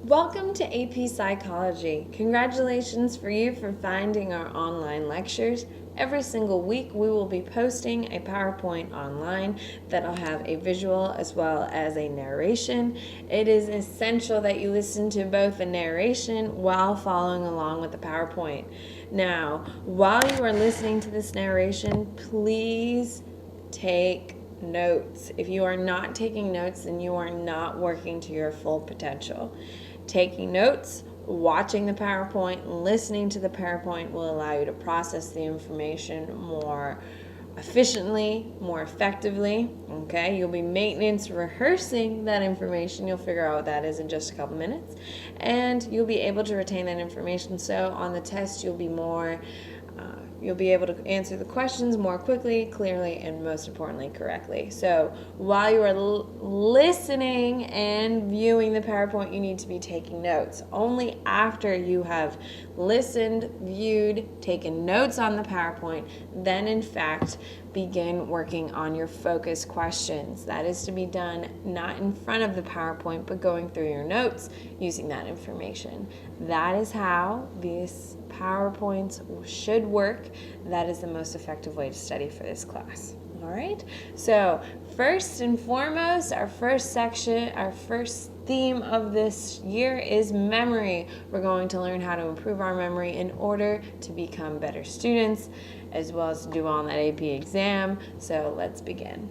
Welcome to AP Psychology. Congratulations for you for finding our online lectures. Every single week we will be posting a PowerPoint online that'll have a visual as well as a narration. It is essential that you listen to both the narration while following along with the PowerPoint. Now, while you are listening to this narration, please take notes. If you are not taking notes, then you are not working to your full potential. Taking notes, watching the PowerPoint, listening to the PowerPoint will allow you to process the information more efficiently, more effectively. Okay, you'll be maintenance rehearsing that information. You'll figure out what that is in just a couple minutes, and you'll be able to retain that information. So on the test, you'll be able to answer the questions more quickly, clearly, and most importantly, correctly. So while you are listening and viewing the PowerPoint, you need to be taking notes. Only after you have listened, viewed, taken notes on the PowerPoint, then in fact begin working on your focus questions. That is to be done not in front of the PowerPoint, but going through your notes using that information. That is how these PowerPoints should work. That is the most effective way to study for this class. All right, so first and foremost, our first theme of this year is memory. We're going to learn how to improve our memory in order to become better students, as well as to do well on that AP exam. So let's begin.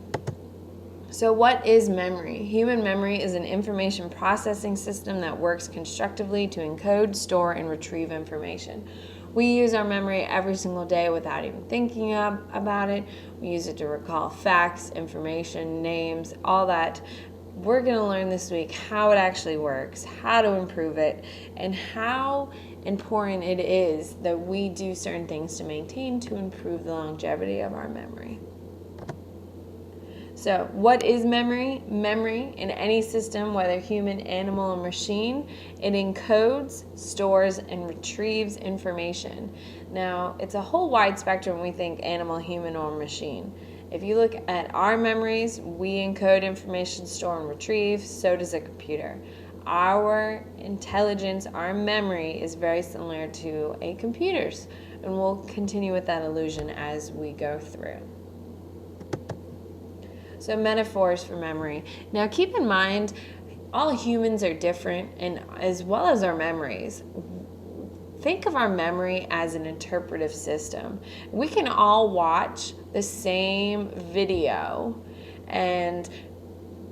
So what is memory? Human memory is an information processing system that works constructively to encode, store, and retrieve information. We use our memory every single day without even thinking about it. We use it to recall facts, information, names, all that. We're going to learn this week how it actually works, how to improve it, and how important it is that we do certain things to maintain to improve the longevity of our memory. So what is memory? Memory in any system, whether human, animal, or machine, it encodes, stores, and retrieves information. Now, it's a whole wide spectrum when we think animal, human, or machine. If you look at our memories, we encode information, store, and retrieve. So does a computer. Our intelligence, our memory is very similar to a computer's. And we'll continue with that illusion as we go through. So metaphors for memory. Now keep in mind, all humans are different, and as well as our memories. Think of our memory as an interpretive system. We can all watch the same video, and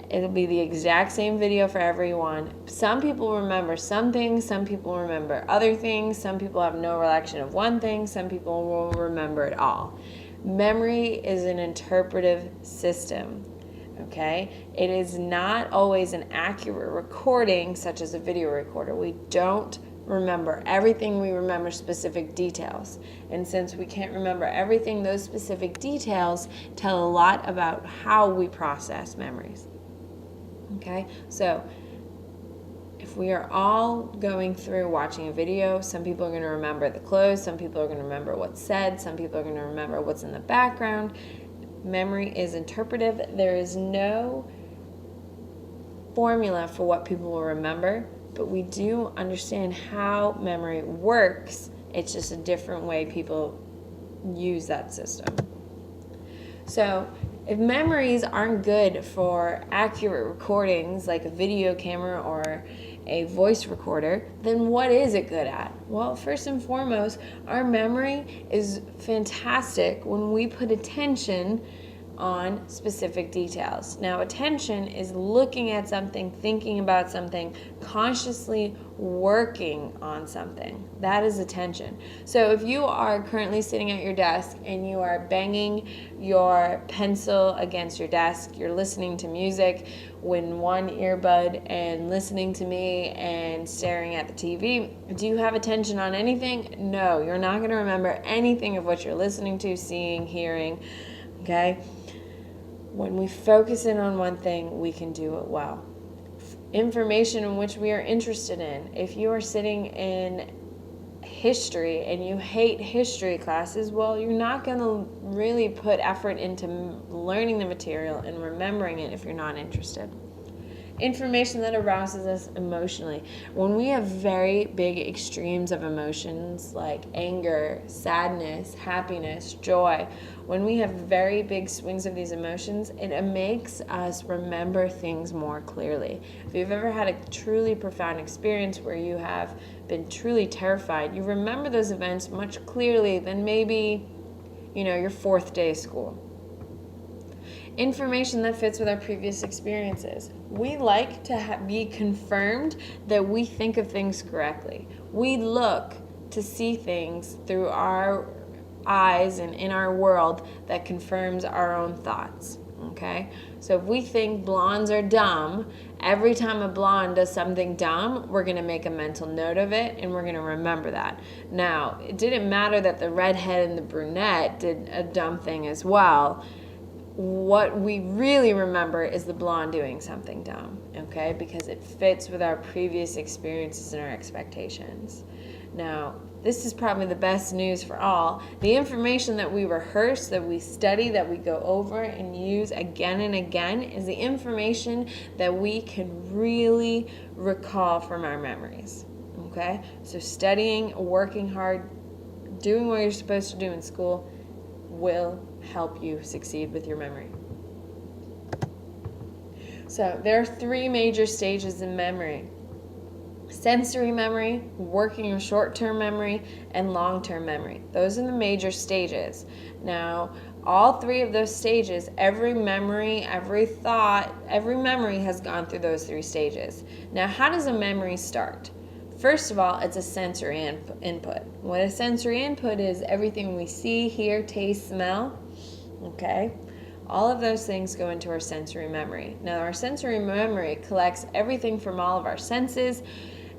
it'll be the exact same video for everyone. Some people remember some things, some people remember other things, some people have no recollection of one thing, some people will remember it all. Memory is an interpretive system, okay? It is not always an accurate recording, such as a video recorder. We don't remember everything, we remember specific details. And since we can't remember everything, those specific details tell a lot about how we process memories, okay? So if we are all going through watching a video, some people are going to remember the clothes, some people are going to remember what's said, some people are going to remember what's in the background. Memory is interpretive. There is no formula for what people will remember, but we do understand how memory works. It's just a different way people use that system. So if memories aren't good for accurate recordings like a video camera or a voice recorder, then what is it good at? Well, first and foremost, our memory is fantastic when we put attention on specific details. Now, attention is looking at something, thinking about something, consciously working on something. That is attention. So if you are currently sitting at your desk and you are banging your pencil against your desk, you're listening to music with one earbud and listening to me and staring at the TV, do you have attention on anything? No, you're not going to remember anything of what you're listening to, seeing, hearing, okay? When we focus in on one thing, we can do it well. Information in which we are interested in. If you are sitting in history and you hate history classes, well, you're not going to really put effort into learning the material and remembering it if you're not interested. Information that arouses us emotionally. When we have very big extremes of emotions like anger, sadness, happiness, joy, when we have very big swings of these emotions, it makes us remember things more clearly. If you've ever had a truly profound experience where you have been truly terrified, you remember those events much clearly than maybe, your fourth day of school. Information that fits with our previous experiences. We like to be confirmed that we think of things correctly. We look to see things through our eyes and in our world that confirms our own thoughts. Okay? So if we think blondes are dumb, every time a blonde does something dumb, we're going to make a mental note of it and we're going to remember that. Now, it didn't matter that the redhead and the brunette did a dumb thing as well. What we really remember is the blonde doing something dumb, okay? Because it fits with our previous experiences and our expectations. Now, this is probably the best news for all. The information that we rehearse, that we study, that we go over and use again and again is the information that we can really recall from our memories, okay? So studying, working hard, doing what you're supposed to do in school will help you succeed with your memory. So there are 3 major stages in memory: sensory memory, working or short-term memory, and long-term memory. Those are the major stages. Now, all 3 of those stages, every memory, every thought, every memory has gone through those 3 stages. Now, how does a memory start? First of all, it's a sensory input. What a sensory input is everything we see, hear, taste, smell. Okay? All of those things go into our sensory memory. Now, our sensory memory collects everything from all of our senses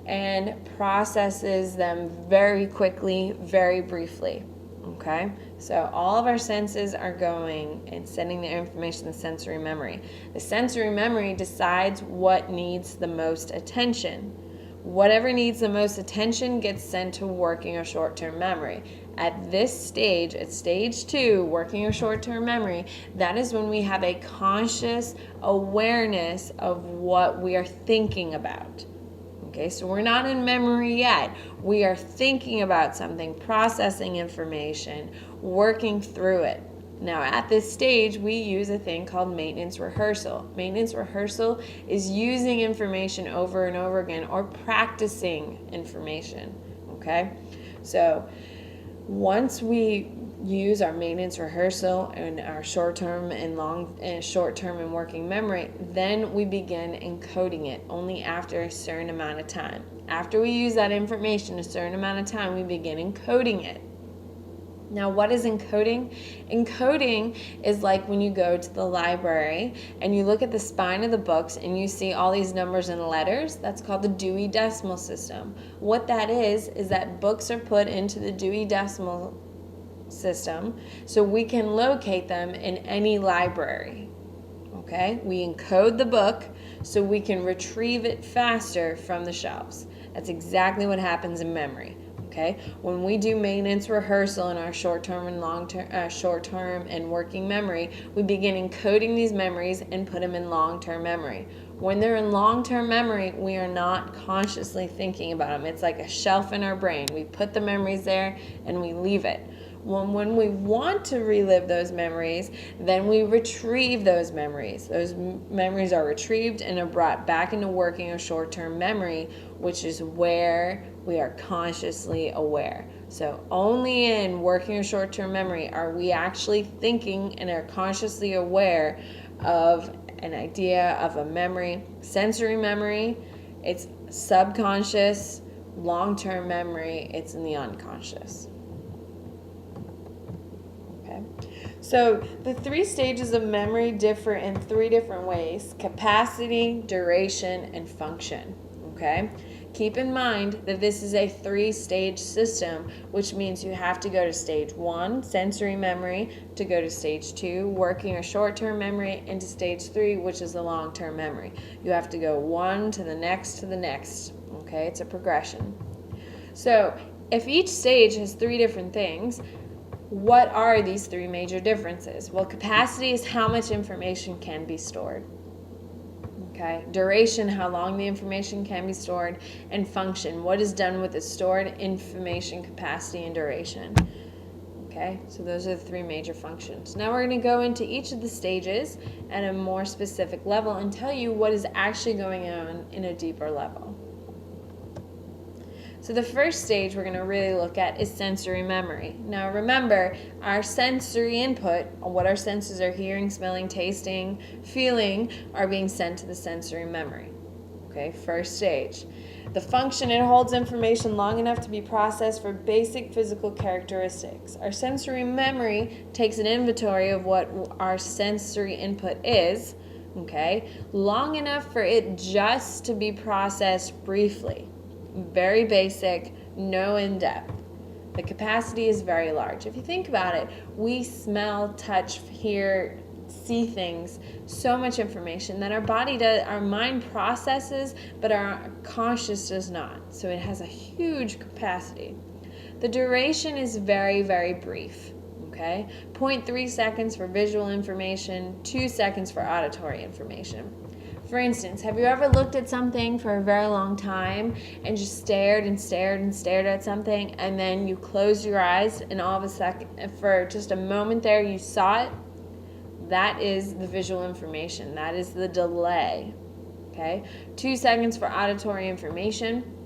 and processes them very quickly, very briefly. Okay? So all of our senses are going and sending their information to the sensory memory. The sensory memory decides what needs the most attention. Whatever needs the most attention gets sent to working or short-term memory. At this stage, at stage 2, working or short-term memory, that is when we have a conscious awareness of what we are thinking about. Okay, so we're not in memory yet. We are thinking about something, processing information, working through it. Now, at this stage, we use a thing called maintenance rehearsal. Maintenance rehearsal is using information over and over again or practicing information, okay? So once we use our maintenance rehearsal and our short-term and working memory, then we begin encoding it only after a certain amount of time. After we use that information a certain amount of time, we begin encoding it. Now, what is encoding? Encoding is like when you go to the library and you look at the spine of the books and you see all these numbers and letters. That's called the Dewey Decimal System. What that is that books are put into the Dewey Decimal System so we can locate them in any library. Okay? We encode the book so we can retrieve it faster from the shelves. That's exactly what happens in memory. Okay, when we do maintenance rehearsal in our short-term and working memory, we begin encoding these memories and put them in long-term memory. When they're in long-term memory, we are not consciously thinking about them. It's like a shelf in our brain. We put the memories there and we leave it. When we want to relive those memories, then we retrieve those memories. Those memories are retrieved and are brought back into working or short-term memory, which is where we are consciously aware. So only in working or short-term memory are we actually thinking and are consciously aware of an idea, of a memory. Sensory memory, it's subconscious. Long-term memory, it's in the unconscious. So the 3 stages of memory differ in 3 different ways: capacity, duration, and function. Okay? Keep in mind that this is a 3-stage system, which means you have to go to stage 1, sensory memory, to go to stage 2, working or short-term memory, and to stage 3, which is the long-term memory. You have to go one to the next to the next. Okay? It's a progression. So if each stage has 3 different things, what are these 3 major differences? Well, capacity is how much information can be stored. Okay, duration, how long the information can be stored, and function, what is done with the stored information, capacity, and duration. Okay, so those are the three major functions. Now we're going to go into each of the stages at a more specific level and tell you what is actually going on in a deeper level. So the first stage we're going to really look at is sensory memory. Now remember, our sensory input, what our senses are hearing, smelling, tasting, feeling, are being sent to the sensory memory. Okay, first stage. The function, it holds information long enough to be processed for basic physical characteristics. Our sensory memory takes an inventory of what our sensory input is, okay, long enough for it just to be processed briefly. Very basic, no in-depth. The capacity is very large. If you think about it, we smell, touch, hear, see things, so much information that our mind processes, but our conscious does not. So it has a huge capacity. The duration is very, very brief. Okay, 0.3 seconds for visual information, 2 seconds for auditory information. For instance, have you ever looked at something for a very long time and just stared and stared and stared at something, and then you closed your eyes and all of a second, for just a moment there, you saw it? That is the visual information. That is the delay. Okay, 2 seconds for auditory information.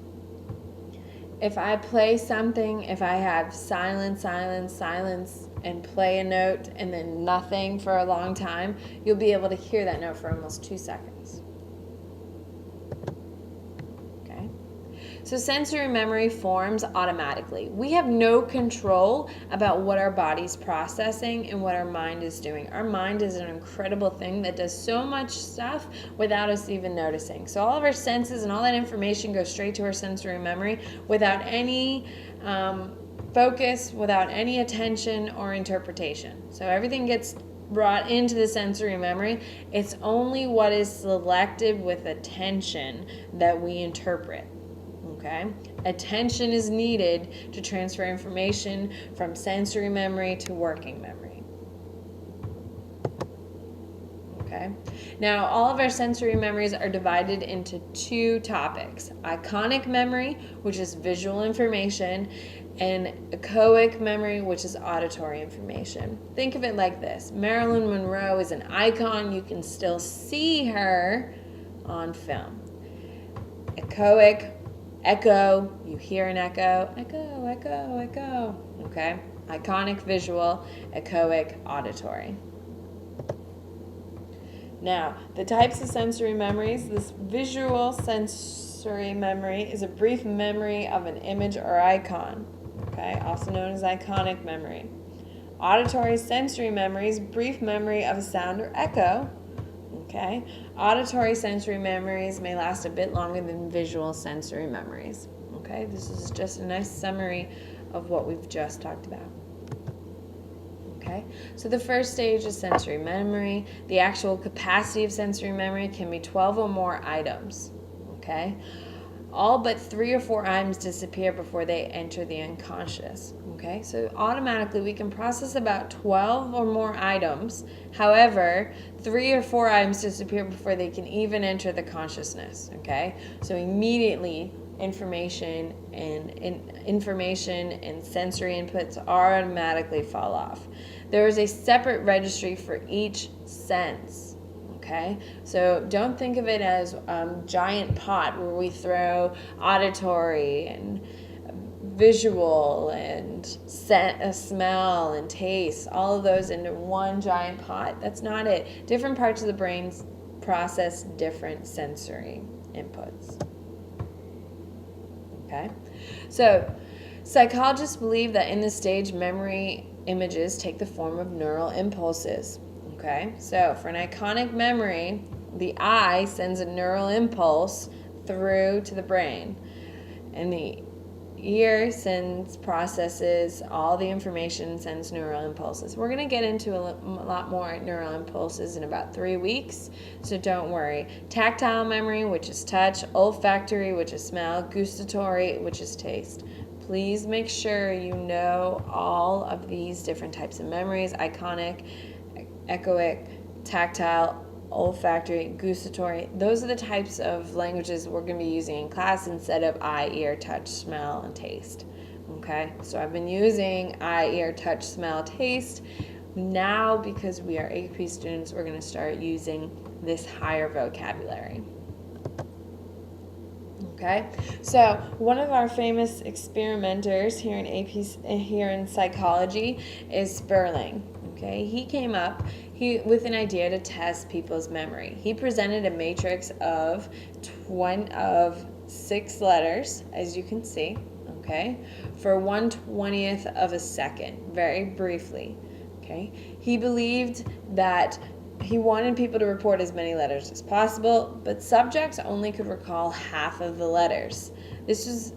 If I play something, if I have silence, silence, silence, and play a note and then nothing for a long time, you'll be able to hear that note for almost 2 seconds. Okay? So sensory memory forms automatically. We have no control about what our body's processing and what our mind is doing. Our mind is an incredible thing that does so much stuff without us even noticing. So all of our senses and all that information goes straight to our sensory memory without any focus, without any attention or interpretation. So everything gets brought into the sensory memory. It's only what is selected with attention that we interpret. Okay? Attention is needed to transfer information from sensory memory to working memory. Okay? Now, all of our sensory memories are divided into 2 topics. Iconic memory, which is visual information, and echoic memory, which is auditory information. Think of it like this. Marilyn Monroe is an icon. You can still see her on film. Echoic, echo, you hear an echo, echo, echo, echo. Okay? Iconic, visual, echoic, auditory. Now, the types of sensory memories, this visual sensory memory is a brief memory of an image or icon, okay, also known as iconic memory. Auditory sensory memories, brief memory of a sound or echo, okay. Auditory sensory memories may last a bit longer than visual sensory memories, okay. This is just a nice summary of what we've just talked about. Okay, so the first stage is sensory memory. The actual capacity of sensory memory can be 12 or more items. Okay, all but 3 or 4 items disappear before they enter the unconscious. Okay, so automatically we can process about 12 or more items. However, 3 or 4 items disappear before they can even enter the consciousness. Okay, so immediately information and sensory inputs automatically fall off. There is a separate registry for each sense. Okay, so don't think of it as a giant pot where we throw auditory and visual and smell and taste, all of those into one giant pot. That's not it. Different parts of the brain process different sensory inputs. Okay, so psychologists believe that in this stage, memory images take the form of neural impulses. Okay, so for an iconic memory, the eye sends a neural impulse through to the brain, and the ear processes all the information, sends neural impulses. We're going to get into a lot more neural impulses in about 3 weeks, so don't worry. Tactile memory, which is touch, olfactory, which is smell, gustatory, which is taste. Please make sure you know all of these different types of memories: iconic, echoic, tactile, olfactory, gustatory. Those are the types of languages we're going to be using in class instead of eye, ear, touch, smell, and taste. Okay, so I've been using eye, ear, touch, smell, taste. Now, because we are AP students, we're going to start using this higher vocabulary. Okay, so one of our famous experimenters here in here in psychology is Sperling. Okay, he came up with an idea to test people's memory. He presented a matrix of 6 letters, as you can see. Okay, for 1/20th of a second, very briefly. Okay, he believed that he wanted people to report as many letters as possible, but subjects only could recall half of the letters. This is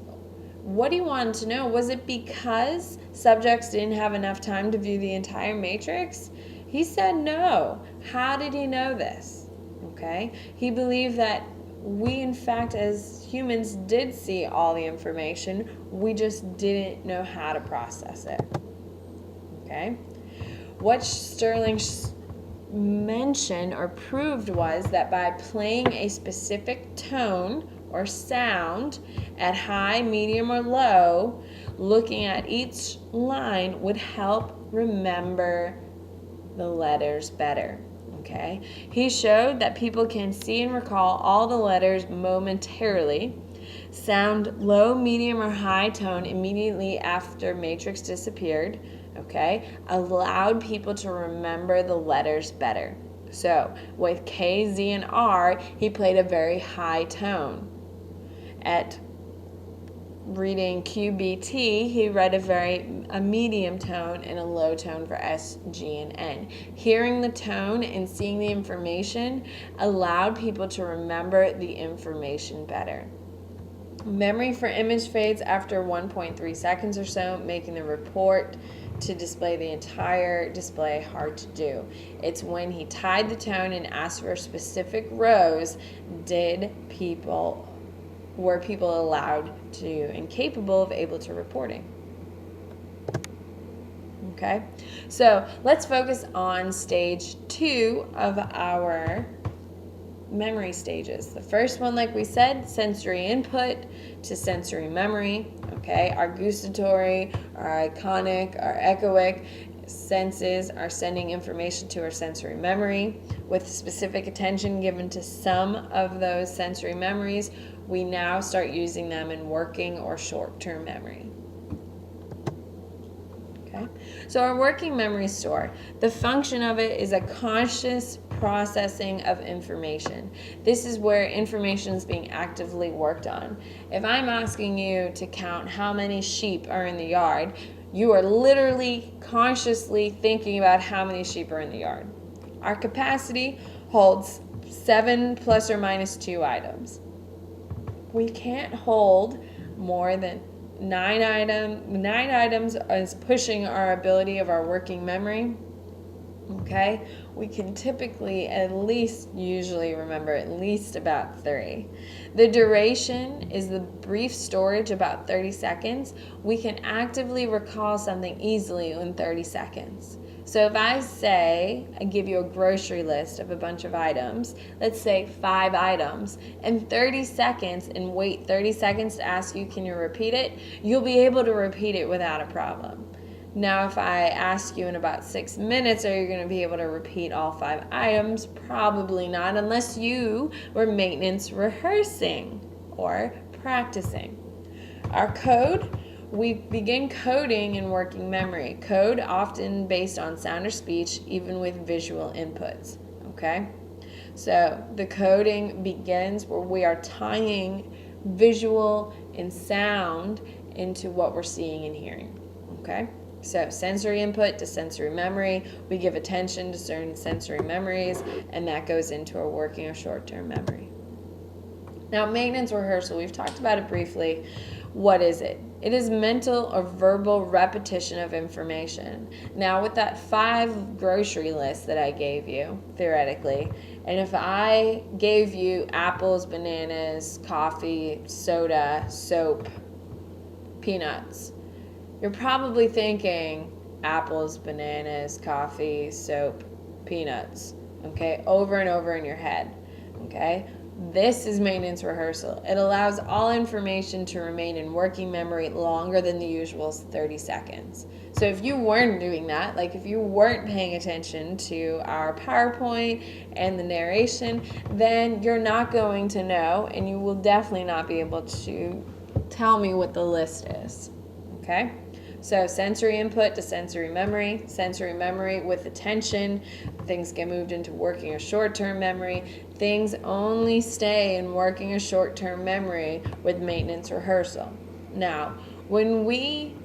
what he wanted to know. Was it because subjects didn't have enough time to view the entire matrix? He said no. How did he know this? Okay, he believed that we, in fact, as humans, did see all the information. We just didn't know how to process it. Okay, what Sperling mentioned or proved was that by playing a specific tone or sound at high, medium, or low, looking at each line would help remember the letters better. Okay, he showed that people can see and recall all the letters momentarily, sound low, medium, or high tone immediately after matrix disappeared. Okay, allowed people to remember the letters better. So with K, Z, and R, he played a very high tone. At reading QBT, he read a medium tone and a low tone for S, G, and N. Hearing the tone and seeing the information allowed people to remember the information better. Memory for image fades after 1.3 seconds or so, making the report to display the entire display hard to do. It's when he tied the tone and asked for specific rows were people allowed to and capable of able to reporting. Okay, so let's focus on stage 2 of our memory stages. The first one, like we said, sensory input to sensory memory. Okay, our gustatory, our iconic, our echoic senses are sending information to our sensory memory. With specific attention given to some of those sensory memories, we now start using them in working or short-term memory. Okay, so our working memory store, the function of it is a conscious processing of information. This is where information is being actively worked on. If I'm asking you to count how many sheep are in the yard, you are literally consciously thinking about how many sheep are in the yard. Our capacity holds 7 plus or minus 2 items. We can't hold more than 9 items. 9 items is pushing our ability of our working memory. Okay, we can typically usually remember at least about 3. The duration is the brief storage, about 30 seconds. We can actively recall something easily in 30 seconds. So if I give you a grocery list of a bunch of items, let's say 5 items, and 30 seconds, and wait 30 seconds to ask you, can you repeat it? You'll be able to repeat it without a problem. Now, if I ask you in about 6 minutes, are you going to be able to repeat all 5 items? Probably not, unless you were maintenance rehearsing or practicing. Our code, we begin coding in working memory. Code often based on sound or speech, even with visual inputs. Okay? So the coding begins where we are tying visual and sound into what we're seeing and hearing. Okay? So sensory input to sensory memory, we give attention to certain sensory memories, and that goes into our working or short-term memory. Now, maintenance rehearsal, we've talked about it briefly. What is it? It is mental or verbal repetition of information. Now, with that 5 grocery list that I gave you, theoretically, and if I gave you apples, bananas, coffee, soda, soap, peanuts, you're probably thinking apples, bananas, coffee, soap, peanuts. okay, over and over in your head, okay? This is maintenance rehearsal. It allows all information to remain in working memory longer than the usual 30 seconds. So if you weren't doing that, like if you weren't paying attention to our PowerPoint and the narration, then you're not going to know, and you will definitely not be able to tell me what the list is, okay? So sensory input to sensory memory with attention, things get moved into working or short-term memory. Things only stay in working or short-term memory with maintenance rehearsal. Now, when we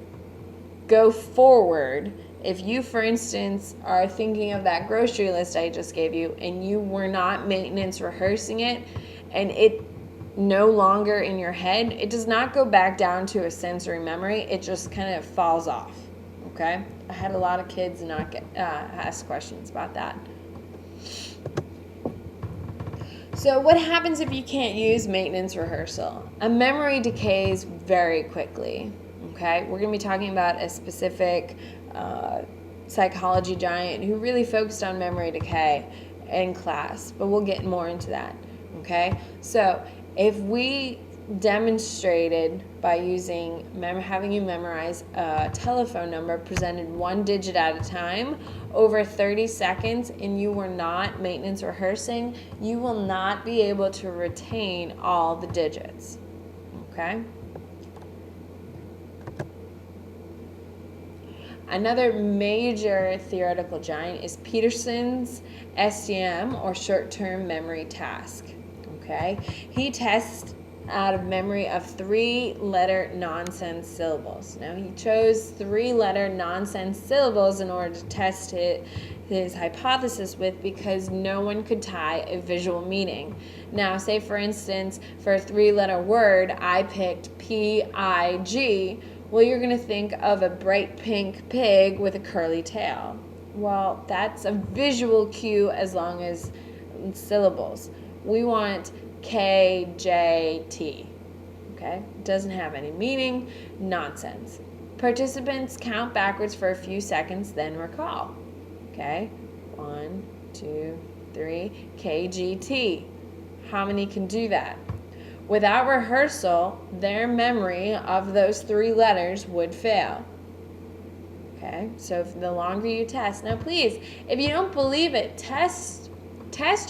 go forward, if you, for instance, are thinking of that grocery list I just gave you and you were not maintenance rehearsing it and it no longer in your head, it does not go back down to a sensory memory. It just kind of falls off, okay? I had a lot of kids not ask questions about that. So what happens if you can't use maintenance rehearsal? A memory decays very quickly, okay? We're going to be talking about a specific psychology giant who really focused on memory decay in class, but we'll get more into that, okay? So if we demonstrated by using having you memorize a telephone number presented one digit at a time over 30 seconds and you were not maintenance rehearsing, you will not be able to retain all the digits, okay? Another major theoretical giant is Peterson's STM, or short-term memory task. Okay, he tests out of memory of 3-letter nonsense syllables. Now he chose 3-letter nonsense syllables in order to test his hypothesis with, because no one could tie a visual meaning. Now say for instance, for a 3-letter word, I picked P-I-G. Well, you're going to think of a bright pink pig with a curly tail. Well, that's a visual cue as long as syllables. We want KJT, okay? Doesn't have any meaning, nonsense. Participants count backwards for a few seconds, then recall, okay? 1, 2, 3, KGT. How many can do that? Without rehearsal, their memory of those 3 letters would fail. Okay, so if the longer you test, now please, if you don't believe it, test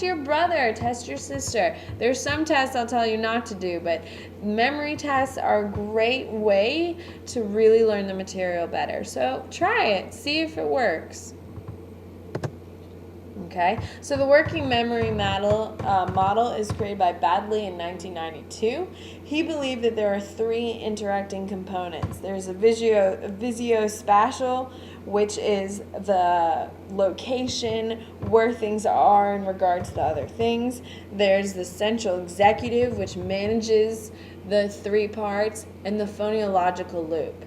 your brother, test your sister. There's some tests I'll tell you not to do, but memory tests are a great way to really learn the material better. So try it, see if it works. Okay, so the working memory model is created by Baddeley in 1992. He believed that there are 3 interacting components. There's a visuospatial, which is the location where things are in regard to the other things. There's the central executive, which manages the 3 parts, and the phonological loop.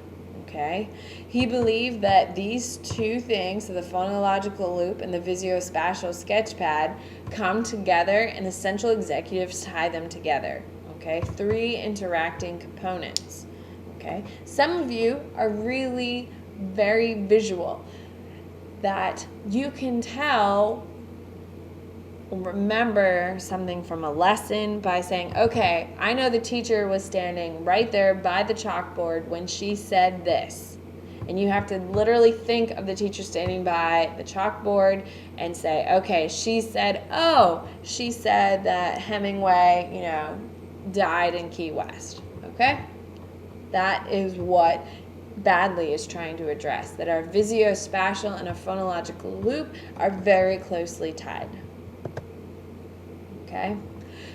Okay, he believed that these 2 things, so the phonological loop and the visuospatial sketchpad, come together and the central executives tie them together. Okay, 3 interacting components. Okay, some of you are really very visual, that you can tell, remember something from a lesson by saying, okay, I know the teacher was standing right there by the chalkboard when she said this. And you have to literally think of the teacher standing by the chalkboard and say, okay, she said that Hemingway, died in Key West. Okay? That is what Baddeley is trying to address, that our visuospatial and our phonological loop are very closely tied. Okay,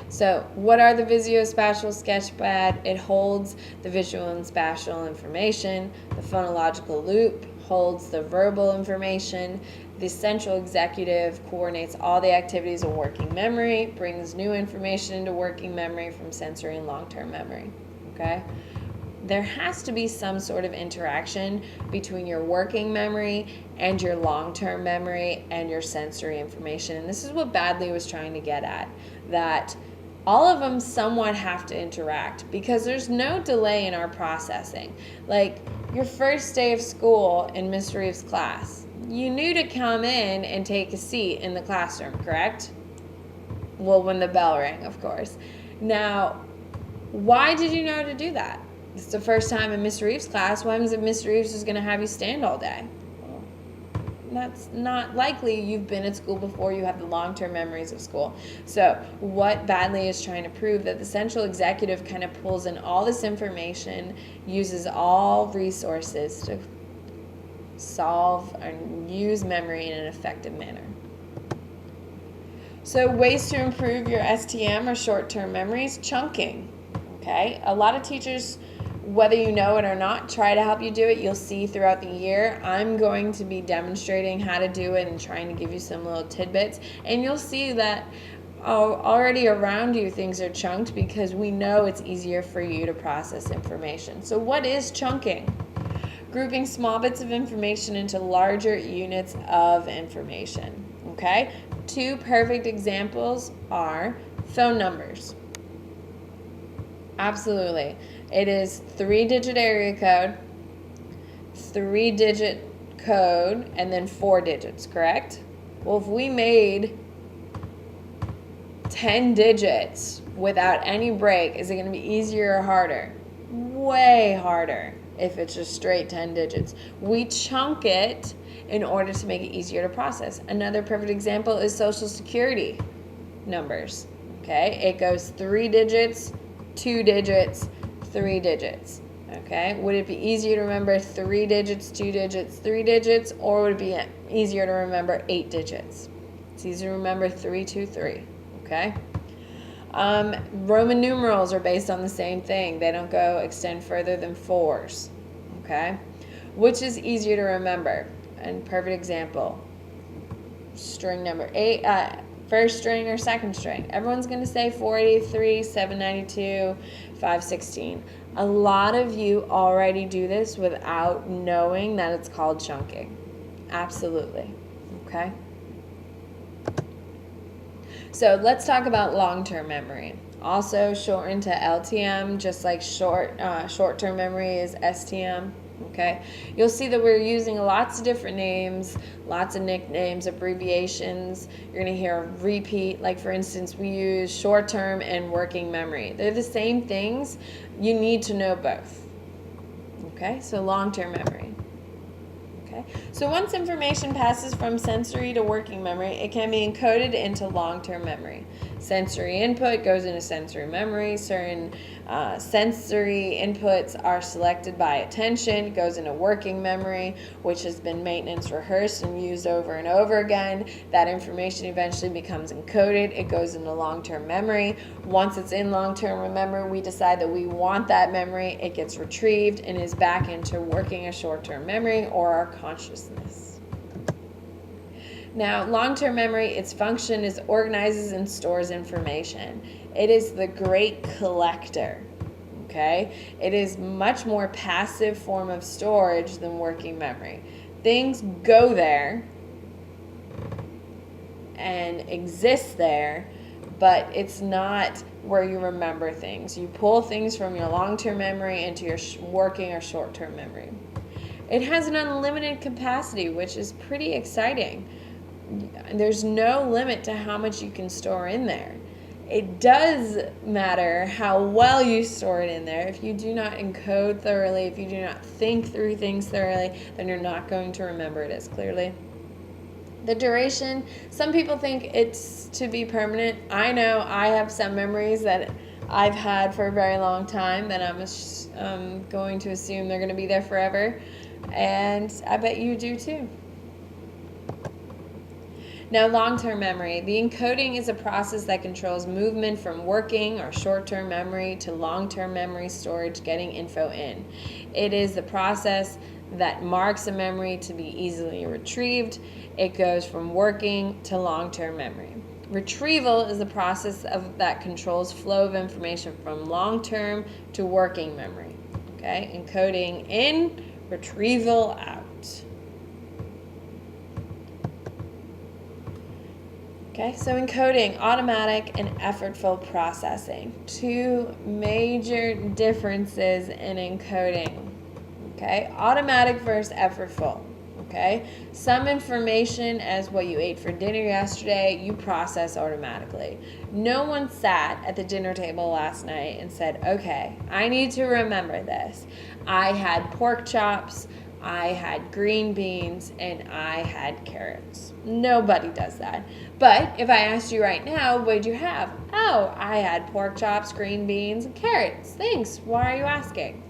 so what are the visuospatial sketchpad? It holds the visual and spatial information. The phonological loop holds the verbal information. The central executive coordinates all the activities of working memory, brings new information into working memory from sensory and long-term memory. Okay, there has to be some sort of interaction between your working memory and your long-term memory and your sensory information. And this is what Baddeley was trying to get at, that all of them somewhat have to interact, because there's no delay in our processing. Like your first day of school in Miss Reeves' class, you knew to come in and take a seat in the classroom, correct? Well, when the bell rang, of course. Now, why did you know to do that? It's the first time in Miss Reeves' class. Why was it Miss Reeves is going to have you stand all day? Well, that's not likely. You've been at school before. You have the long-term memories of school. So what Badley is trying to prove, that the central executive kind of pulls in all this information, uses all resources to solve and use memory in an effective manner. So ways to improve your STM or short-term memories: chunking. Okay, a lot of teachers, whether you know it or not, try to help you do it. You'll see throughout the year. I'm going to be demonstrating how to do it and trying to give you some little tidbits, and you'll see that already around you things are chunked because we know it's easier for you to process information. So what is chunking? Grouping small bits of information into larger units of information. Okay, 2 perfect examples are phone numbers. Absolutely. It is 3-digit area code, 3-digit code, and then 4 digits, correct? Well, if we made 10 digits without any break, is it going to be easier or harder? Way harder if it's just straight 10 digits. We chunk it in order to make it easier to process. Another perfect example is Social Security numbers. Okay, it goes 3 digits, 2 digits, 3 digits. Okay, would it be easier to remember 3 digits, 2 digits, 3 digits, or would it be easier to remember 8 digits? It's easier to remember 3, 2, 3. Okay. Roman numerals are based on the same thing. They don't extend further than 4s. Okay, which is easier to remember? And perfect example: string number 8. First string or second string? Everyone's going to say 483, 792, 516. A lot of you already do this without knowing that it's called chunking. Absolutely. Okay? So let's talk about long-term memory. Also shortened to LTM, just like short-term memory is STM. Okay, you'll see that we're using lots of different names, lots of nicknames, abbreviations. You're going to hear a repeat. Like, for instance, we use short-term and working memory. They're the same things. You need to know both. Okay, so long-term memory. Okay, so once information passes from sensory to working memory, it can be encoded into long-term memory. Sensory input goes into sensory memory. Certain sensory inputs are selected by attention, goes into working memory, which has been maintenance rehearsed and used over and over again. That information eventually becomes encoded. It goes into long-term memory. Once it's in long-term memory, we decide that we want that memory. It gets retrieved and is back into working a short-term memory or our consciousness. Now, long-term memory, its function is organizes and stores information. It is the great collector, okay? It is much more passive form of storage than working memory. Things go there and exist there, but it's not where you remember things. You pull things from your long-term memory into your working or short-term memory. It has an unlimited capacity, which is pretty exciting. There's no limit to how much you can store in there. It does matter how well you store it in there. If you do not encode thoroughly, if you do not think through things thoroughly, then you're not going to remember it as clearly. The duration, some people think it's to be permanent. I know I have some memories that I've had for a very long time that I'm going to assume they're going to be there forever. And I bet you do too. Now, long-term memory. The encoding is a process that controls movement from working or short-term memory to long-term memory storage, getting info in. It is the process that marks a memory to be easily retrieved. It goes from working to long-term memory. Retrieval is the process that controls flow of information from long-term to working memory. Okay, encoding in, retrieval out. Okay, so encoding, automatic and effortful processing. 2 major differences in encoding. Okay, automatic versus effortful. Okay? Some information, as what you ate for dinner yesterday, you process automatically. No one sat at the dinner table last night and said, okay, I need to remember this. I had pork chops, I had green beans, and I had carrots. Nobody does that. But if I asked you right now, what did you have? Oh, I had pork chops, green beans, and carrots. Thanks. Why are you asking?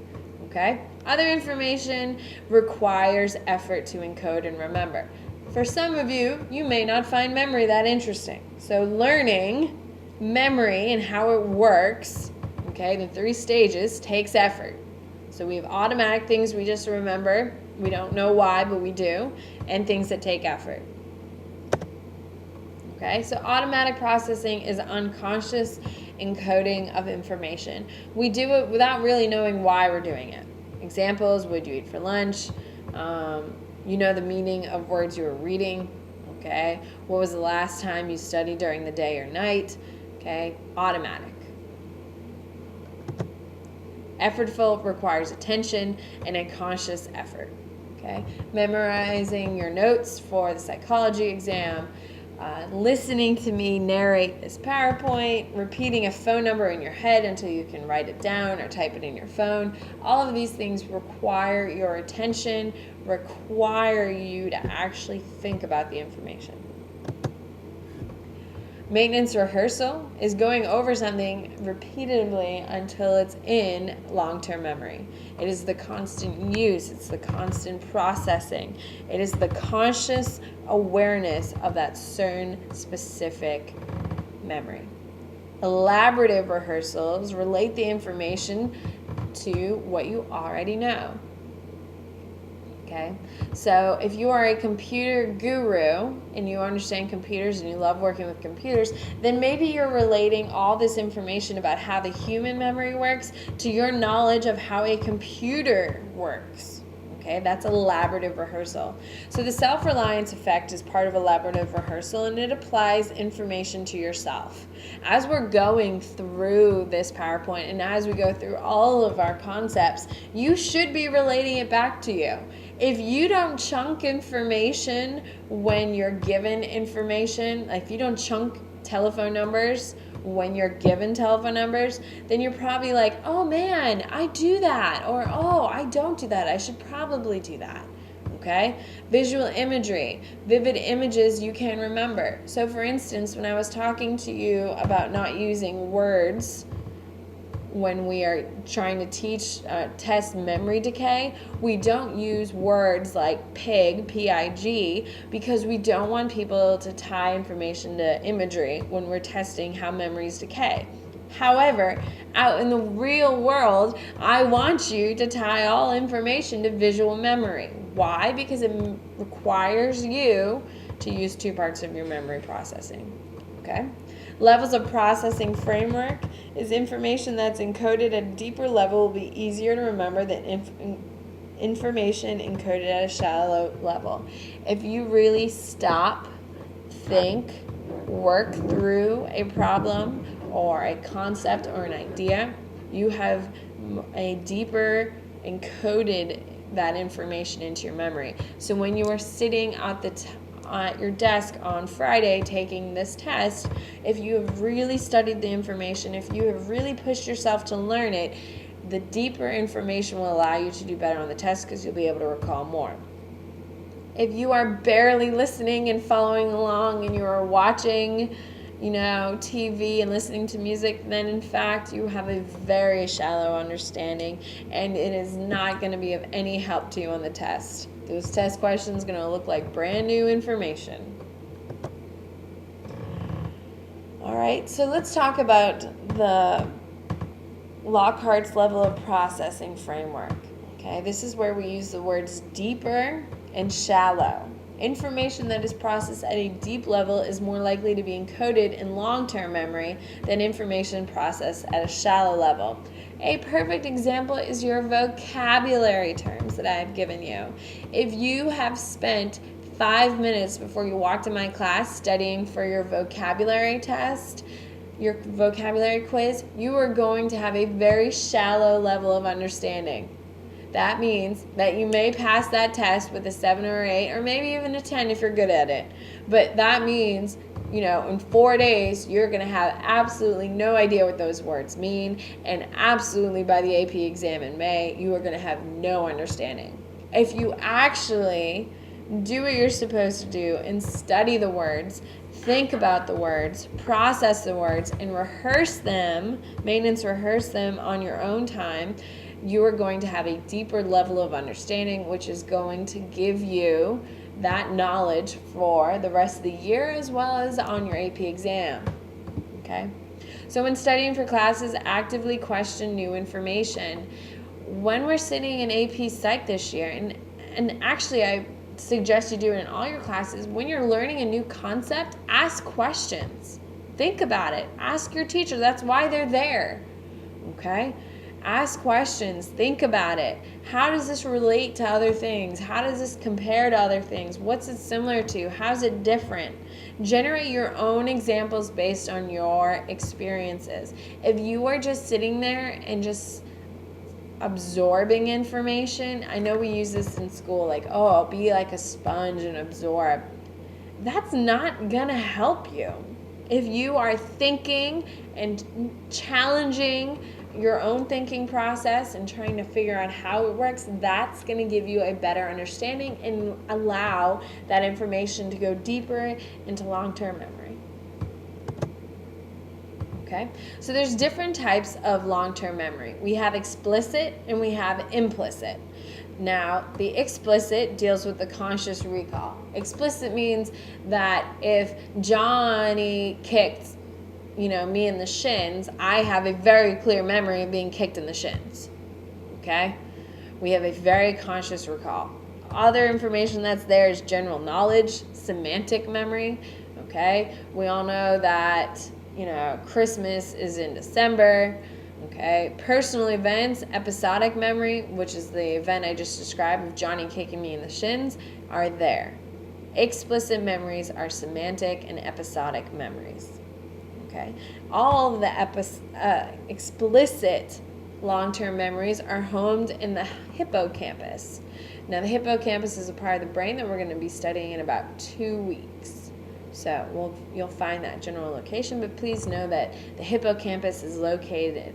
Okay? Other information requires effort to encode and remember. For some of you, you may not find memory that interesting. So learning memory and how it works, okay, the 3 stages, takes effort. So we have automatic things we just remember. We don't know why, but we do. And things that take effort. Okay, so automatic processing is unconscious encoding of information. We do it without really knowing why we're doing it. Examples: what did you eat for lunch? You know the meaning of words you were reading. Okay, what was the last time you studied during the day or night? Okay, automatic. Effortful requires attention and a conscious effort. Okay, memorizing your notes for the psychology exam, listening to me narrate this PowerPoint, repeating a phone number in your head until you can write it down or type it in your phone. All of these things require your attention, require you to actually think about the information. Maintenance rehearsal is going over something repeatedly until it's in long-term memory. It is the constant use, it's the constant processing. It is the conscious awareness of that certain specific memory. Elaborative rehearsals relate the information to what you already know. Okay, so if you are a computer guru and you understand computers and you love working with computers, then maybe you're relating all this information about how the human memory works to your knowledge of how a computer works. Okay, that's elaborative rehearsal. So the self-reliance effect is part of elaborative rehearsal, and it applies information to yourself. As we're going through this PowerPoint and as we go through all of our concepts, you should be relating it back to you. If you don't chunk information when you're given information, like if you don't chunk telephone numbers when you're given telephone numbers, then you're probably like, oh man, I do that, or oh, I don't do that, I should probably do that. Okay? Visual imagery, vivid images you can remember. So for instance, when I was talking to you about not using words when we are trying to test memory decay, we don't use words like pig, P-I-G, because we don't want people to tie information to imagery when we're testing how memories decay. However, out in the real world, I want you to tie all information to visual memory. Why? Because it requires you to use 2 parts of your memory processing. Okay? Levels of processing framework is information that's encoded at a deeper level will be easier to remember than information encoded at a shallow level. If you really stop, think, work through a problem or a concept or an idea, you have a deeper encoded that information into your memory. So when you are sitting at your desk on Friday taking this test, if you have really studied the information, if you have really pushed yourself to learn it, the deeper information will allow you to do better on the test because you'll be able to recall more. If you are barely listening and following along and you are watching, TV and listening to music, then in fact you have a very shallow understanding and it is not going to be of any help to you on the test. Those test questions are going to look like brand new information. All right, so let's talk about the Lockhart's level of processing framework. Okay, this is where we use the words deeper and shallow. Information that is processed at a deep level is more likely to be encoded in long-term memory than information processed at a shallow level. A perfect example is your vocabulary terms that I have given you. If you have spent 5 minutes before you walked in my class studying for your vocabulary test, your vocabulary quiz, you are going to have a very shallow level of understanding. That means that you may pass that test with a 7 or 8 or maybe even a 10 if you're good at it. But that means, in 4 days, you're going to have absolutely no idea what those words mean. And absolutely by the AP exam in May, you are going to have no understanding. If you actually do what you're supposed to do and study the words, think about the words, process the words, and rehearse them, maintenance rehearse them on your own time, you are going to have a deeper level of understanding, which is going to give you that knowledge for the rest of the year as well as on your AP exam. Okay? So when studying for classes, actively question new information. When we're sitting in AP Psych this year, and actually I suggest you do it in all your classes, when you're learning a new concept, ask questions. Think about it. Ask your teacher. That's why they're there. Okay? Ask questions. Think about it. How does this relate to other things? How does this compare to other things? What's it similar to? How's it different? Generate your own examples based on your experiences. If you are just sitting there and just absorbing information, I know we use this in school, like, oh, I'll be like a sponge and absorb. That's not gonna help you. If you are thinking and challenging your own thinking process and trying to figure out how it works, that's going to give you a better understanding and allow that information to go deeper into long-term memory. Okay, so there's different types of long-term memory. We have explicit and we have implicit. Now, the explicit deals with the conscious recall. Explicit means that if Johnny kicked me in the shins, I have a very clear memory of being kicked in the shins. Okay? We have a very conscious recall. Other information that's there is general knowledge, semantic memory. Okay? We all know that, Christmas is in December. Okay? Personal events, episodic memory, which is the event I just described of Johnny kicking me in the shins, are there. Explicit memories are semantic and episodic memories. Okay. All of the explicit long-term memories are homed in the hippocampus. Now, the hippocampus is a part of the brain that we're going to be studying in about 2 weeks. So you'll find that general location, but please know that the hippocampus is located.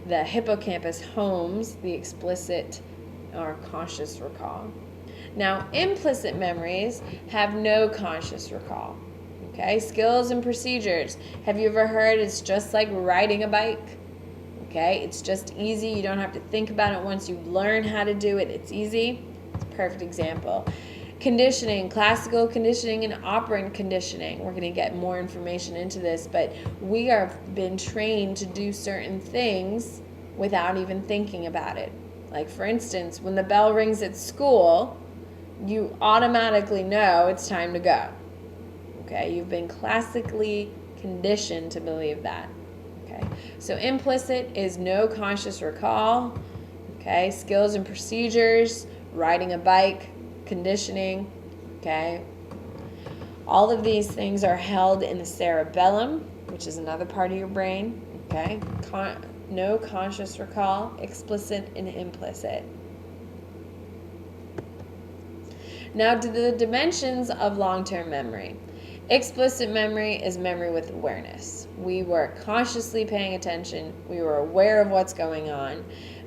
The hippocampus homes the explicit or conscious recall. Now, implicit memories have no conscious recall. Okay, skills and procedures. Have you ever heard it's just like riding a bike? Okay, it's just easy. You don't have to think about it. Once you learn how to do it, it's easy. It's a perfect example. Conditioning, classical conditioning and operant conditioning. We're going to get more information into this, but we have been trained to do certain things without even thinking about it. Like, for instance, when the bell rings at school, you automatically know it's time to go. Okay, you've been classically conditioned to believe that. Okay, so implicit is no conscious recall. Okay, skills and procedures, riding a bike, conditioning. Okay, all of these things are held in the cerebellum, which is another part of your brain. Okay, no conscious recall, explicit and implicit. Now, to the dimensions of long-term memory. Explicit memory is memory with awareness. We were consciously paying attention. We were aware of what's going on.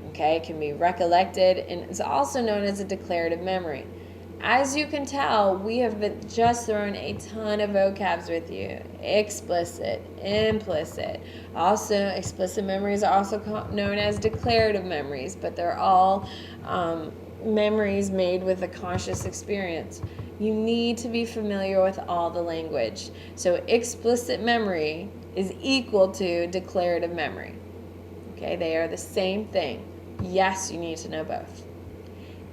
Okay, it can be recollected, and it's also known as a declarative memory. As you can tell, we have just thrown a ton of vocabs with you. Explicit, implicit. Also, explicit memories are also known as declarative memories, but they're all memories made with a conscious experience. You need to be familiar with all the language. So explicit memory is equal to declarative memory. Okay, they are the same thing. Yes, you need to know both.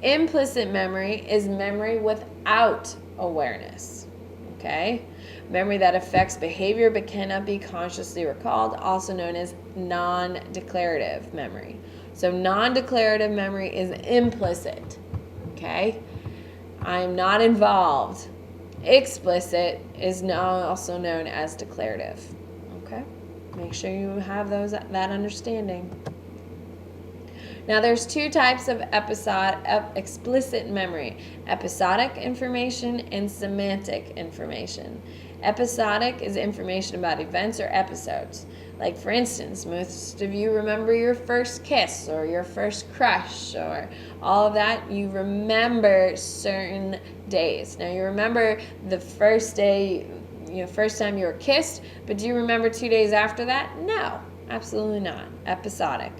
Implicit memory is memory without awareness. Okay, memory that affects behavior but cannot be consciously recalled, also known as non-declarative memory. So non-declarative memory is implicit. Okay, I'm not involved. Explicit is now also known as declarative. Okay, make sure you have that understanding. Now, there's two types of explicit memory: episodic information and semantic information. Episodic is information about events or episodes. Like, for instance, most of you remember your first kiss or your first crush or all of that. You remember certain days. Now, you remember the first day, first time you were kissed, but do you remember 2 days after that? No, absolutely not. Episodic.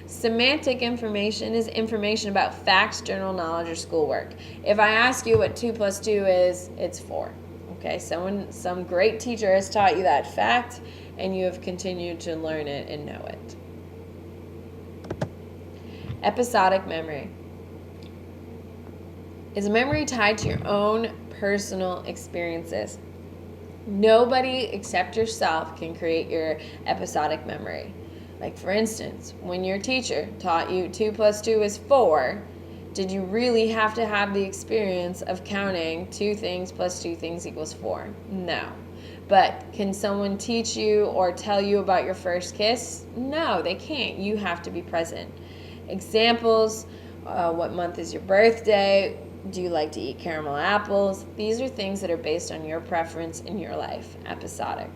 Semantic information is information about facts, general knowledge, or schoolwork. If I ask you what 2 plus 2 is, it's 4. Okay, some great teacher has taught you that fact, and you have continued to learn it and know it. Episodic memory is memory tied to your own personal experiences. Nobody except yourself can create your episodic memory. Like, for instance, when your teacher taught you 2 plus 2 is 4, did you really have to have the experience of counting 2 things plus 2 things equals 4? No. But can someone teach you or tell you about your first kiss? No, they can't. You have to be present. Examples: what month is your birthday? Do you like to eat caramel apples? These are things that are based on your preference in your life. Episodic.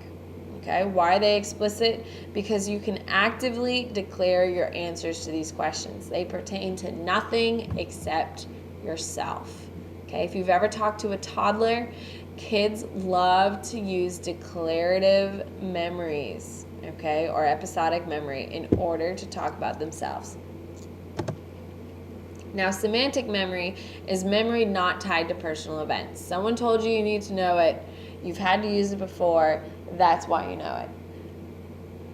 Okay, why are they explicit? Because you can actively declare your answers to these questions. They pertain to nothing except yourself. Okay, if you've ever talked to a toddler, kids love to use declarative memories, okay, or episodic memory in order to talk about themselves. Now, semantic memory is memory not tied to personal events. Someone told you need to know it. You've had to use it before. That's why you know it.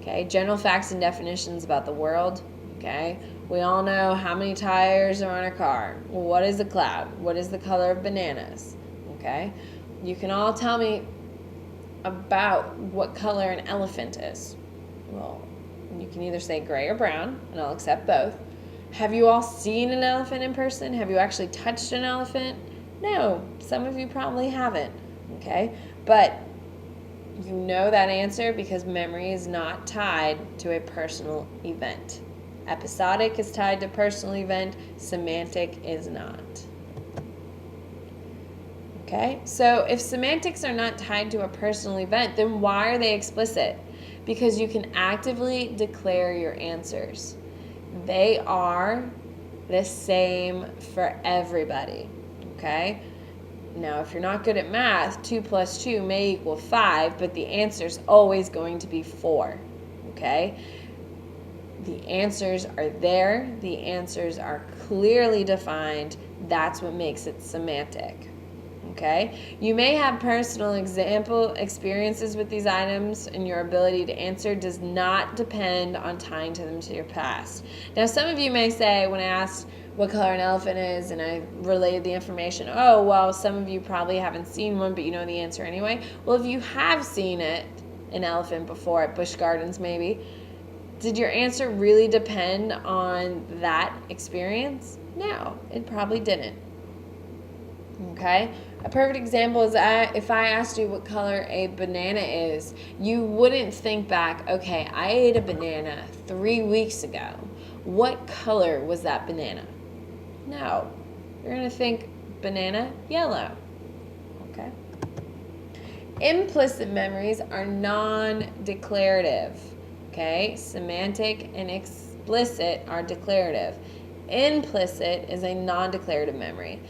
Okay, general facts and definitions about the world. Okay, we all know how many tires are on a car. What is a cloud? What is the color of bananas? Okay, you can all tell me about what color an elephant is. Well, you can either say gray or brown, and I'll accept both. Have you all seen an elephant in person? Have you actually touched an elephant? No, some of you probably haven't. Okay, but you know that answer because memory is not tied to a personal event. Episodic is tied to personal event, semantic is not. Okay, so if semantics are not tied to a personal event, then why are they explicit? Because you can actively declare your answers. They are the same for everybody. Okay? Now, if you're not good at math, 2 plus 2 may equal 5, but the answer is always going to be 4. Okay? The answers are there. The answers are clearly defined. That's what makes it semantic. Okay? You may have personal experiences with these items, and your ability to answer does not depend on tying to them to your past. Now, some of you may say, when I asked what color an elephant is and I relayed the information, oh, well, some of you probably haven't seen one, but you know the answer anyway. Well, if you have seen an elephant before at Busch Gardens maybe, did your answer really depend on that experience? No, it probably didn't. Okay? A perfect example is if I asked you what color a banana is, you wouldn't think back, okay, I ate a banana 3 weeks ago. What color was that banana? No. You're going to think banana, yellow. Okay? Implicit memories are non-declarative. Okay? Semantic and explicit are declarative. Implicit is a non-declarative memory.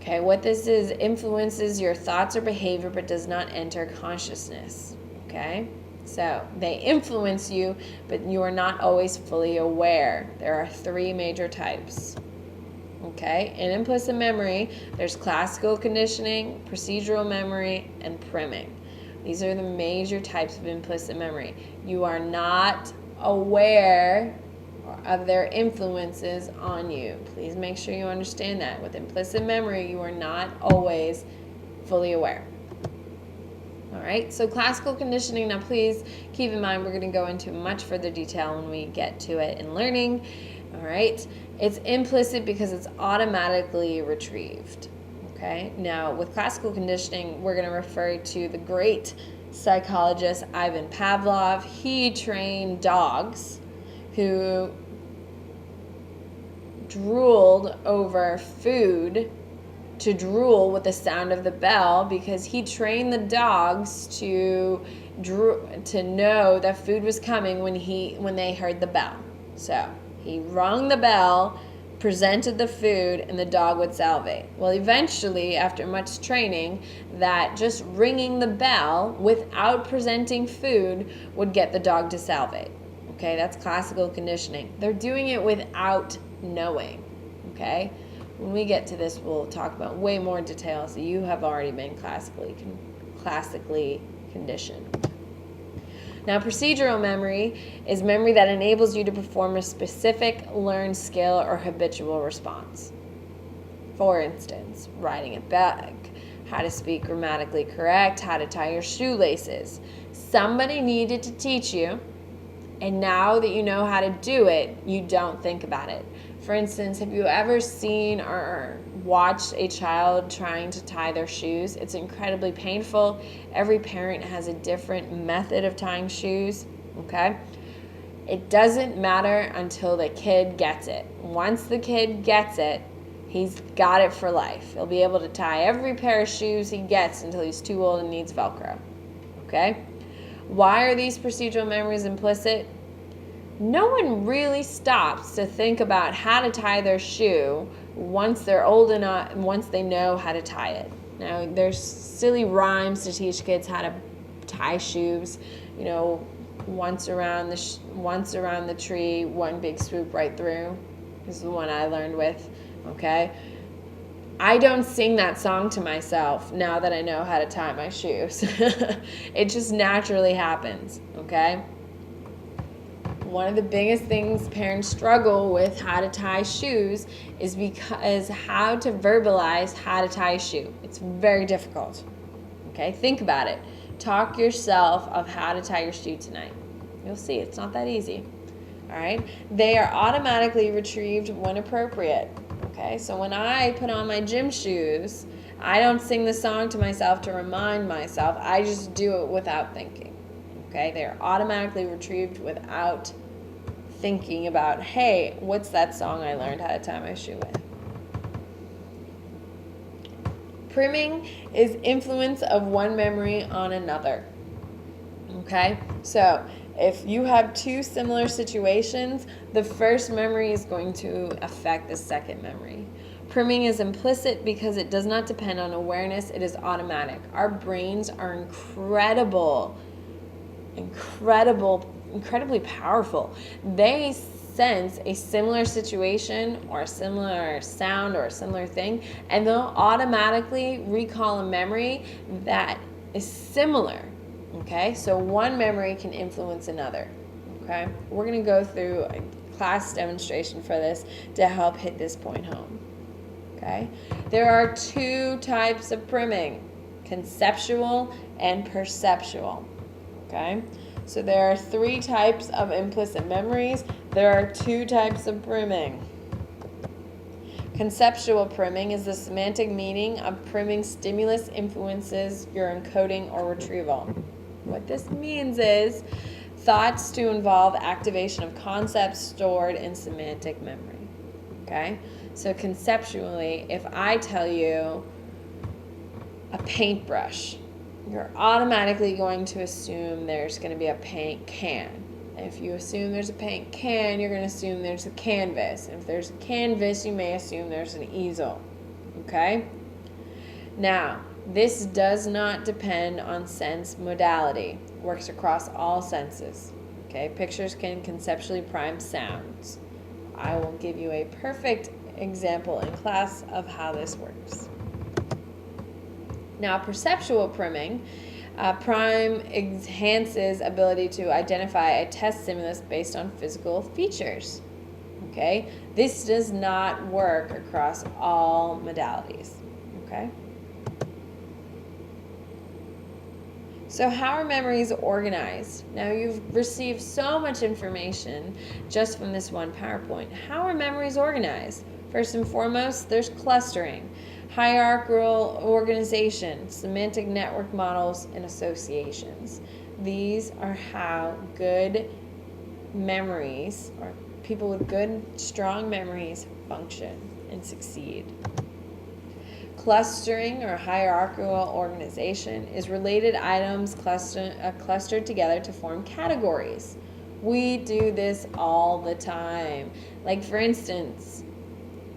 Okay, what this is, influences your thoughts or behavior but does not enter consciousness. Okay, so they influence you, but you are not always fully aware. There are 3 major types. Okay, in implicit memory, there's classical conditioning, procedural memory, and priming. These are the major types of implicit memory. You are not aware of their influences on you. Please make sure you understand that. With implicit memory, you are not always fully aware. All right, so classical conditioning, now please keep in mind we're going to go into much further detail when we get to it in learning. All right, it's implicit because it's automatically retrieved. Okay, now with classical conditioning, we're going to refer to the great psychologist Ivan Pavlov. He trained dogs who drooled over food to drool with the sound of the bell because he trained the dogs to know that food was coming when they heard the bell. So he rung the bell, presented the food, and the dog would salivate. Well, eventually, after much training, that just ringing the bell without presenting food would get the dog to salivate. Okay, that's classical conditioning. They're doing it without knowing. Okay, when we get to this, we'll talk about way more details. So you have already been classically conditioned. Now, procedural memory is memory that enables you to perform a specific learned skill or habitual response. For instance, riding a bike, how to speak grammatically correct, how to tie your shoelaces. Somebody needed to teach you, and now that you know how to do it, you don't think about it. For instance, have you ever seen or watched a child trying to tie their shoes? It's incredibly painful. Every parent has a different method of tying shoes, okay? It doesn't matter until the kid gets it. Once the kid gets it, he's got it for life. He'll be able to tie every pair of shoes he gets until he's too old and needs Velcro, okay? Why are these procedural memories implicit? No one really stops to think about how to tie their shoe once they're old enough, once they know how to tie it. Now, there's silly rhymes to teach kids how to tie shoes. You know, once around the tree, one big swoop right through. This is the one I learned with, okay? I don't sing that song to myself now that I know how to tie my shoes. It just naturally happens, okay? One of the biggest things parents struggle with how to tie shoes is how to verbalize how to tie a shoe. It's very difficult. Okay, think about it. Talk yourself of how to tie your shoe tonight. You'll see it's not that easy. All right, they are automatically retrieved when appropriate. Okay, so when I put on my gym shoes, I don't sing the song to myself to remind myself. I just do it without thinking. Okay, they are automatically retrieved without thinking about, hey, what's that song I learned how to tie my shoe with? Priming is influence of one memory on another. Okay, so if you have two similar situations, the first memory is going to affect the second memory. Priming is implicit because it does not depend on awareness, it is automatic. Our brains are incredibly powerful. They sense a similar situation or a similar sound or a similar thing, and they'll automatically recall a memory that is similar. Okay, so one memory can influence another. Okay, we're going to go through a class demonstration for this to help hit this point home. Okay, there are two types of priming: conceptual and perceptual. Okay, so there are three types of implicit memories. There are two types of priming. Conceptual priming is the semantic meaning of priming stimulus influences your encoding or retrieval. What this means is thoughts to involve activation of concepts stored in semantic memory. Okay? So conceptually, if I tell you a paintbrush, you're automatically going to assume there's going to be a paint can. If you assume there's a paint can, you're going to assume there's a canvas. And if there's a canvas, you may assume there's an easel. Okay? Now, this does not depend on sense modality. It works across all senses. Okay? Pictures can conceptually prime sounds. I will give you a perfect example in class of how this works. Now, perceptual priming. Prime enhances ability to identify a test stimulus based on physical features. Okay? This does not work across all modalities. Okay? So how are memories organized? Now you've received so much information just from this one PowerPoint. How are memories organized? First and foremost, there's clustering, hierarchical organization, semantic network models, and associations. These are how good memories, or people with good, strong memories, function and succeed. Clustering or hierarchical organization is related items clustered together to form categories. We do this all the time. Like, for instance,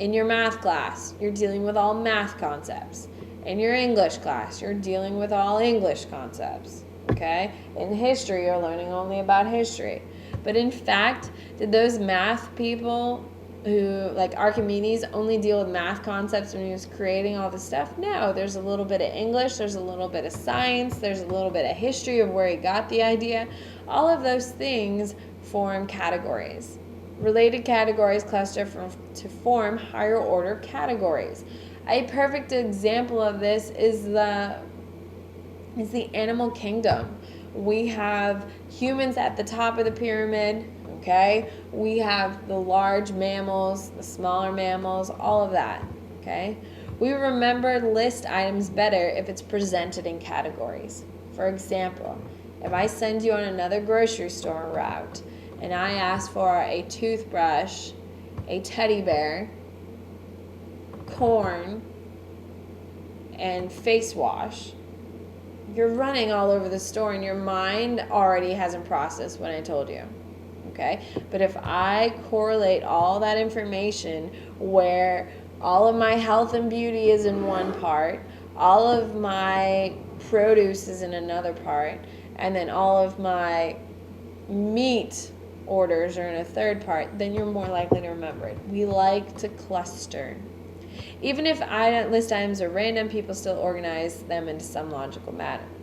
in your math class, you're dealing with all math concepts. In your English class, you're dealing with all English concepts. Okay? In history, you're learning only about history. But in fact, did those math people who, like Archimedes, only deal with math concepts when he was creating all this stuff? No, there's a little bit of English, there's a little bit of science, there's a little bit of history of where he got the idea. All of those things form categories. Related categories cluster to form higher order categories. A perfect example of this is the animal kingdom. We have humans at the top of the pyramid, okay? We have the large mammals, the smaller mammals, all of that, okay? We remember list items better if it's presented in categories. For example, if I send you on another grocery store route and I ask for a toothbrush, a teddy bear, corn, and face wash, you're running all over the store and your mind already hasn't processed what I told you, okay? But if I correlate all that information where all of my health and beauty is in one part, all of my produce is in another part, and then all of my meat orders are in a third part, then you're more likely to remember it. We like to cluster. Even if list items are random, people still organize them into some logical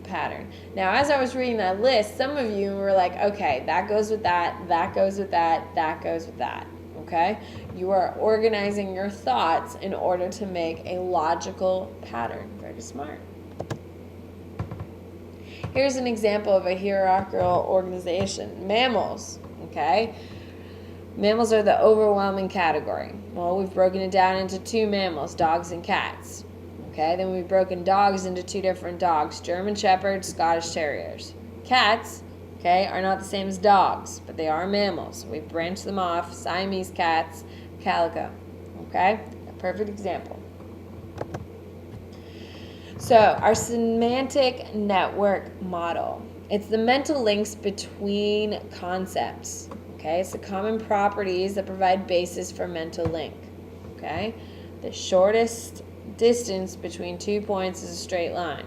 pattern. Now, as I was reading that list, some of you were like, okay, that goes with that, that goes with that, that goes with that, okay? You are organizing your thoughts in order to make a logical pattern. Very smart. Here's an example of a hierarchical organization. Mammals, okay? Mammals are the overwhelming category. Well, we've broken it down into two mammals, dogs and cats. Okay, then we've broken dogs into two different dogs, German Shepherds, Scottish Terriers. Cats, okay, are not the same as dogs, but they are mammals. We've branched them off, Siamese cats, calico. Okay, a perfect example. So, our semantic network model. It's the mental links between concepts. Okay, it's the common properties that provide basis for mental link. Okay, the shortest distance between 2 points is a straight line.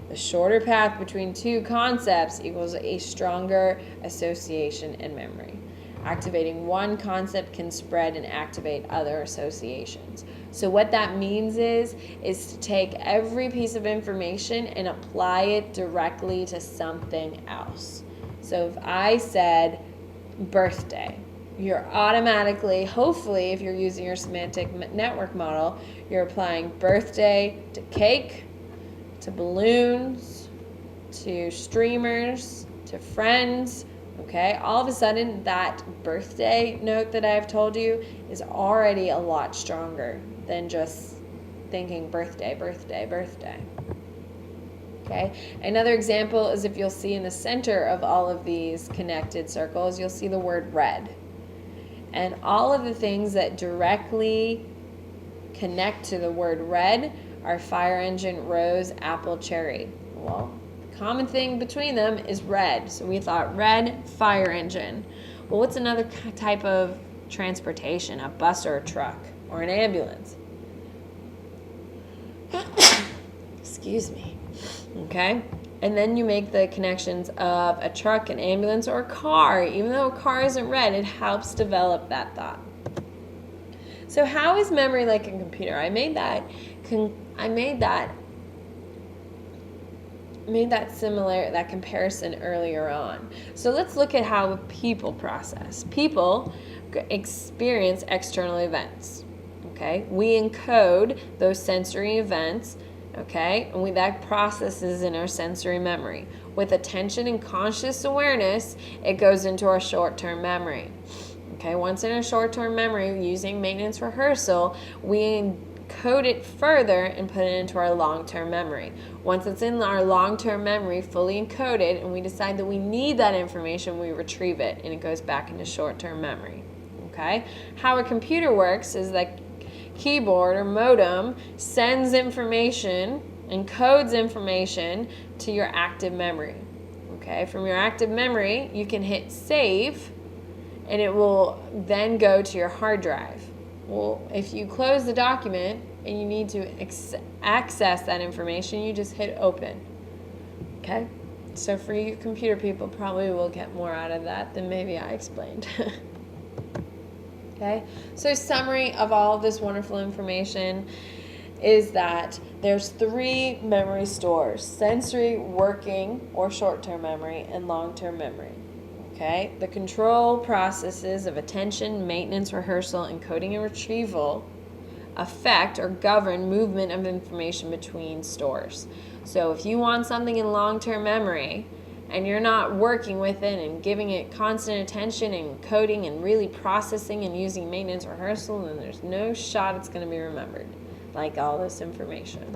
The shorter path between two concepts equals a stronger association and memory. Activating one concept can spread and activate other associations. So what that means is to take every piece of information and apply it directly to something else. So if I said birthday, you're automatically, hopefully, if you're using your semantic network model, you're applying birthday to cake, to balloons, to streamers, to friends, okay? All of a sudden, that birthday note that I've told you is already a lot stronger than just thinking birthday, birthday, birthday. Okay. Another example is if you'll see in the center of all of these connected circles, you'll see the word red. And all of the things that directly connect to the word red are fire engine, rose, apple, cherry. Well, the common thing between them is red. So we thought red, fire engine. Well, what's another type of transportation? A bus or a truck or an ambulance? Excuse me. Okay, and then you make the connections of a truck, an ambulance, or a car. Even though a car isn't red, it helps develop that thought. So how is memory like a computer? I made that comparison earlier on. So let's look at how people process. People experience external events. Okay, we encode those sensory events. Okay, and that processes in our sensory memory. With attention and conscious awareness, it goes into our short-term memory. Okay, once in our short-term memory, using maintenance rehearsal, we encode it further and put it into our long-term memory. Once it's in our long-term memory, fully encoded, and we decide that we need that information, we retrieve it, and it goes back into short-term memory. okay? How a computer works is that keyboard or modem sends information and codes information to your active memory. Okay, from your active memory, you can hit save and it will then go to your hard drive. Well, if you close the document and you need to access that information, you just hit open. Okay? So for you computer people, probably will get more out of that than maybe I explained. Okay? So summary of all of this wonderful information is that there's 3 memory stores: sensory, working, or short-term memory, and long-term memory. Okay? The control processes of attention, maintenance, rehearsal, encoding, and retrieval affect or govern movement of information between stores. So if you want something in long-term memory and you're not working with it and giving it constant attention and coding and really processing and using maintenance rehearsal, then there's no shot it's going to be remembered, like all this information.